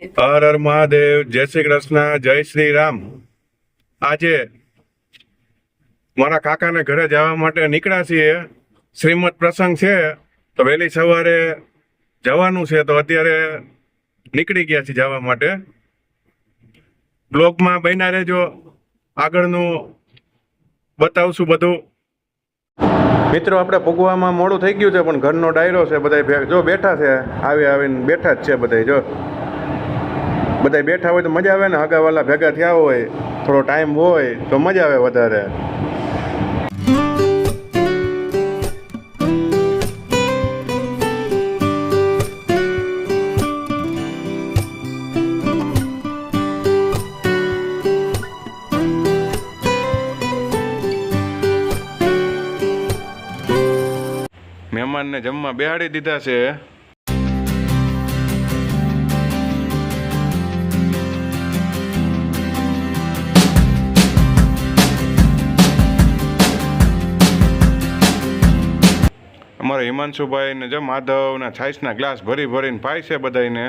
હર હર મહાદેવ, જય શ્રી કૃષ્ણ, જય શ્રી રામ। આજે મારા કાકાને ઘરે જવા માટે નીકળ્યા છીએ। શ્રીમદ પ્રસંગ છે તો વહેલી સવારે જવાનું છે, તો અત્યારે નીકળી ગયા છીએ જવા માટે। બ્લોગમાં બન્યા રહેજો, આગળનું બતાવશું બધું। મિત્રો, આપણે ભોગવામાં મોડું થઈ ગયું છે, પણ ઘરનો ડાયરો છે, બધા જો બેઠા છે, આવીને બેઠા જ છે બધા। જો બધા બેઠા હોય તો મજા આવે ને, હગાવાલા ભેગા થયા હોય, થોડો ટાઈમ હોય તો મજા આવે વધારે। મહેમાનને જમવા બેહાડી દીધા છે। અમારા હિમાંશુભાઈ ને જો માધવ ના છાઈસના ગ્લાસ ભરી ભરીને પાય છે બધાને।